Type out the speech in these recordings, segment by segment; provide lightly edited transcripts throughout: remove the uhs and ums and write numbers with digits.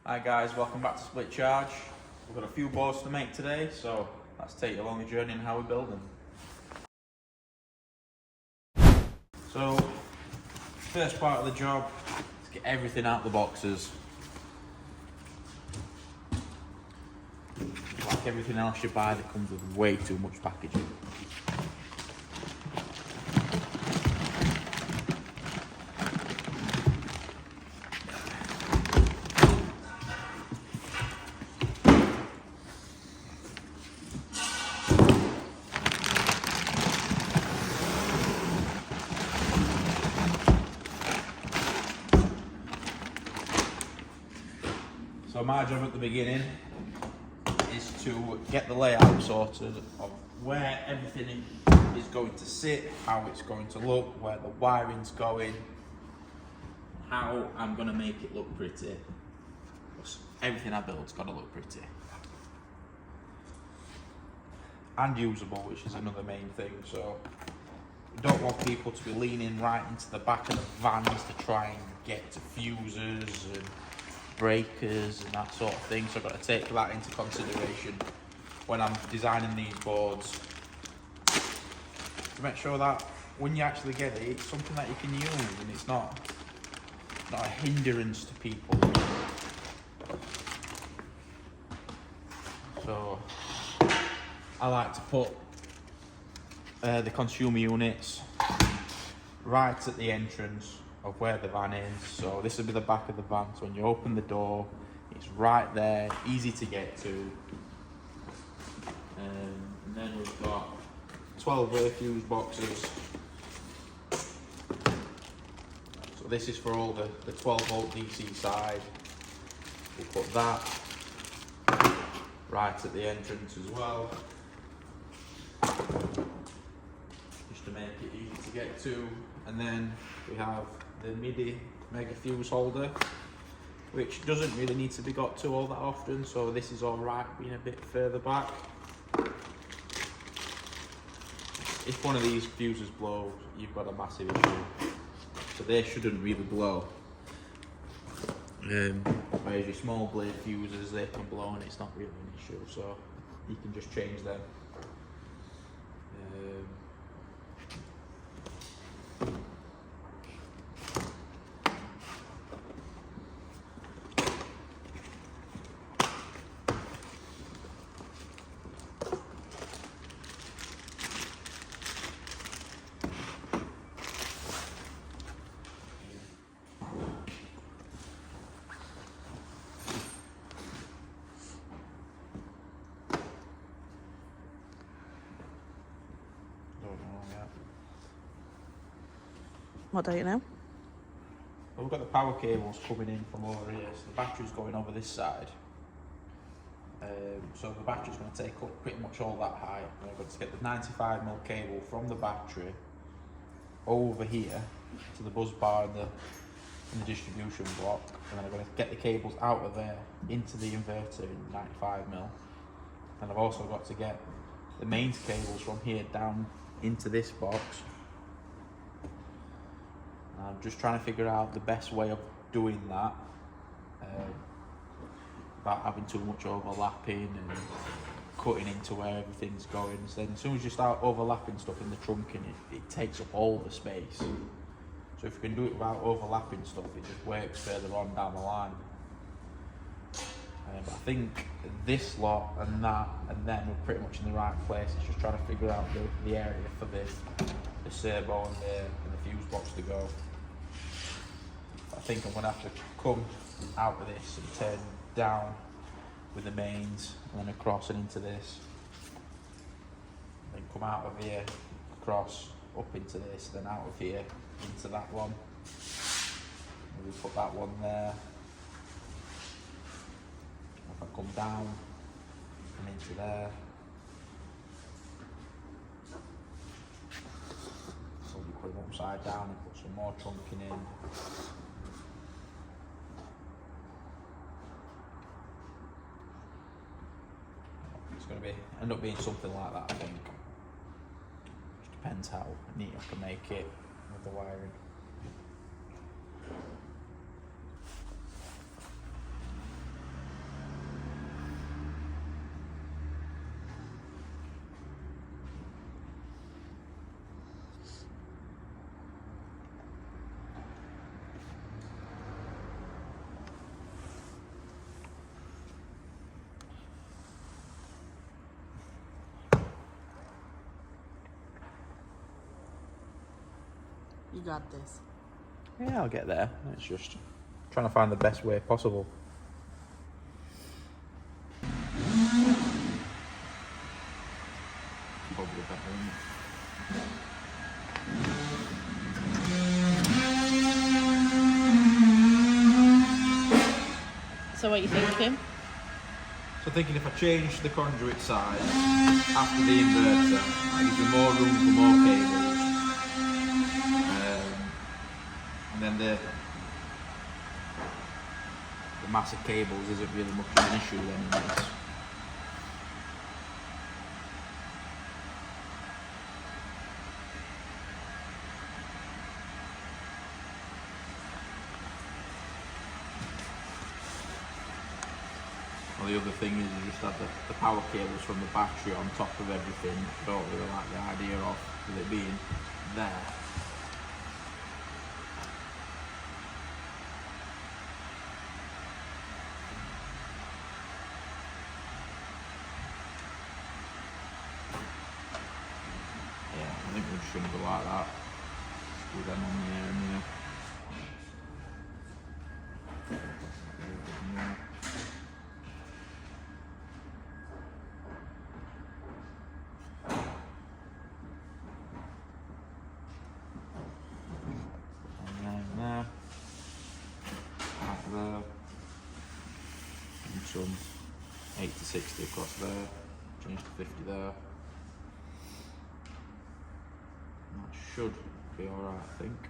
Hi guys, welcome back to Split Charge. We've got a few boards to make today, so let's take you along the journey in how we build them. So, first part of the job is get everything out the boxes. Like everything else you buy that comes with way too much packaging. So my job at the beginning is to get the layout sorted of where everything is going to sit, how it's going to look, where the wiring's going, how I'm going to make it look pretty. Everything I build's got to look pretty. And usable, which is another main thing. So we don't want people to be leaning right into the back of the vans to try and get to fuses and breakers and that sort of thing, so I've got to take that into consideration when I'm designing these boards to make sure that when you actually get it, it's something that you can use and it's not a hindrance to people. So I like to put the consumer units right at the entrance of where the van is. So this will be the back of the van, so when you open the door it's right there, easy to get to. And then we've got 12-way fuse boxes. So this is for all the 12-volt DC side. We'll put that right at the entrance as well, just to make it easy to get to. And then we have the MIDI mega fuse holder, which doesn't really need to be got to all that often, so this is all right being a bit further back. If one of these fuses blows, you've got a massive issue. So they shouldn't really blow. Whereas your small blade fuses, they can blow and it's not really an issue, so you can just change them. What don't you know? Well, we've got the power cables coming in from over here, so the battery's going over this side. So the battery's going to take up pretty much all that height. We're going to get the 95mm cable from the battery over here to the bus bar in the distribution block, and then I'm going to get the cables out of there into the inverter in 95mm. And I've also got to get the mains cables from here down into this box. I'm just trying to figure out the best way of doing that without having too much overlapping and cutting into where everything's going. So then as soon as you start overlapping stuff in the trunking, it takes up all the space. So if you can do it without overlapping stuff, it just works further on down the line. But I think this lot and that and then we're pretty much in the right place. It's just trying to figure out the area for the servo and the fuse box to go. I think I'm going to have to come out of this and turn down with the mains and then across and into this. Then come out of here, across, up into this, then out of here, into that one. Maybe put that one there. If I come down and into there. So you put them upside down and put some more trunking in. It's going to end up being something like that, I think. Just depends how neat I can make it with the wiring. You got this. Yeah, I'll get there. It's just trying to find the best way possible. Probably better, isn't it? So what are you thinking? So thinking if I change the conduit size after the inverter, that gives me more room for more cables. And then the massive cables isn't really much of an issue anyways. Well, the other thing is you just have the power cables from the battery on top of everything. I don't really like the idea of it being there. Yeah, I think we shouldn't go like that. Just put them on there and yeah. Some 8 to 60 across there, change to 50 there. And that should be alright, I think.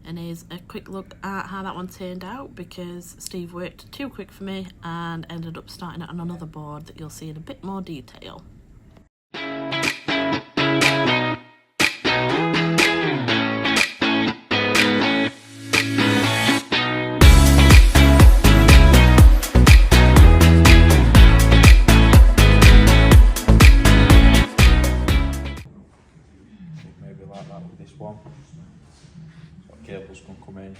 And here's a quick look at how that one turned out, because Steve worked too quick for me and ended up starting it on another board that you'll see in a bit more detail. This one, so cables can come in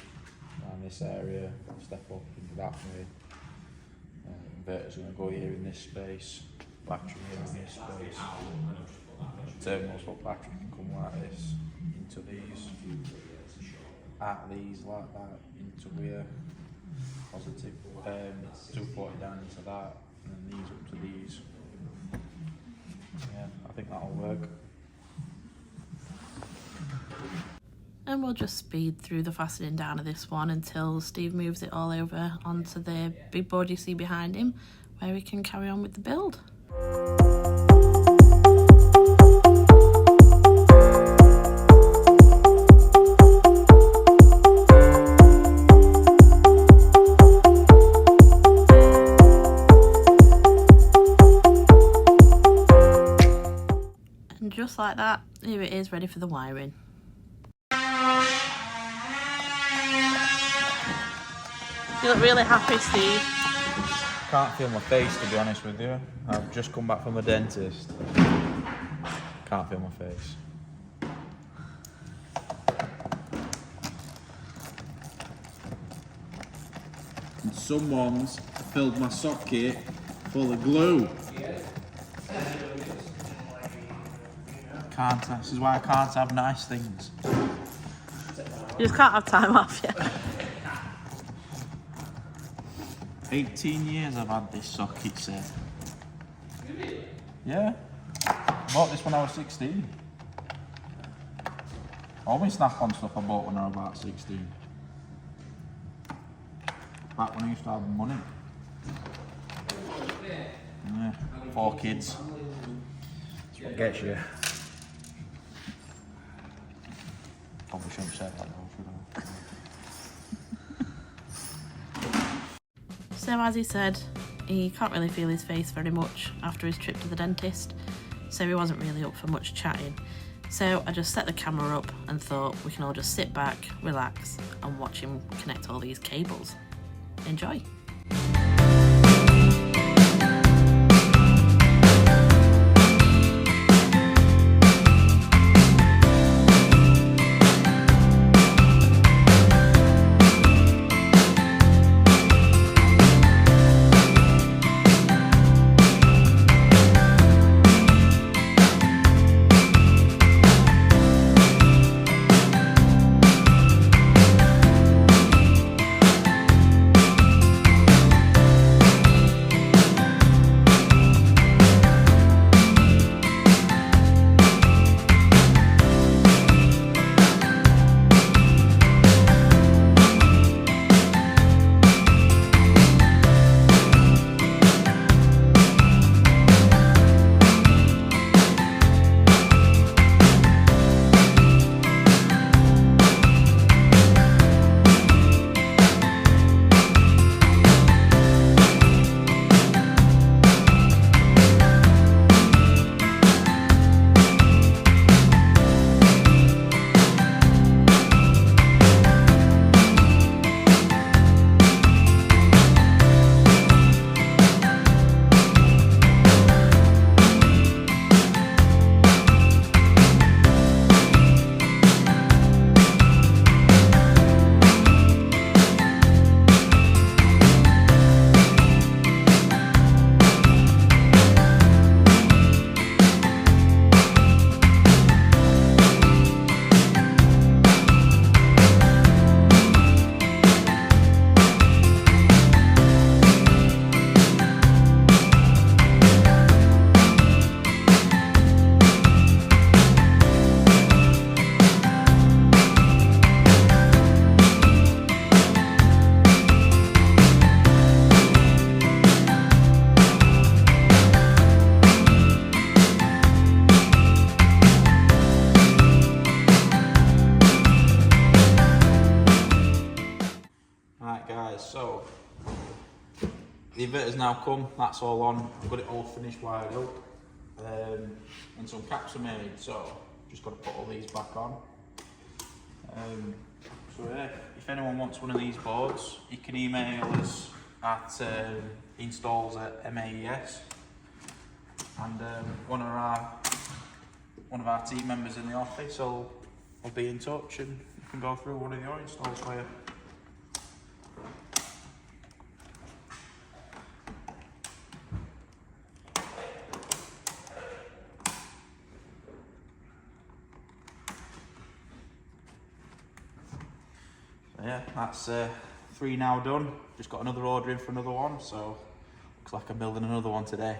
around this area, step up into that way. Inverter's going to go here in this space, battery here in this space. Terminals for battery can come like this into these, out these like that, into here, positive, 240 down into that, and then these up to these. Yeah, I think that'll work. And we'll just speed through the fastening down of this one until Steve moves it all over onto the big board you see behind him, where we can carry on with the build. And just like that, here it is, ready for the wiring. You look really happy, Steve. Can't feel my face, to be honest with you. I've just come back from the dentist. Can't feel my face. And someone's filled my socket full of glue. This is why I can't have nice things. You just can't have time off yet. 18 years I've had this socket set. Yeah. Bought this when I was 16. All my snap-on stuff I bought when I was about 16. Back when I used to have money. Yeah. 4 kids. That's what gets you. Probably shouldn't say that though, should I? So as he said, he can't really feel his face very much after his trip to the dentist, so he wasn't really up for much chatting. So I just set the camera up and thought we can all just sit back, relax and watch him connect all these cables. Enjoy! Right guys, so the inverter's now come, that's all on, I've got it all finished wired up, and some caps are made, so just got to put all these back on. So yeah, if anyone wants one of these boards, you can email us at installs@maes, and one of our team members in the office will be in touch and you can go through one of your installs for you. Yeah, that's 3 now done. Just got another order in for another one, so looks like I'm building another one today.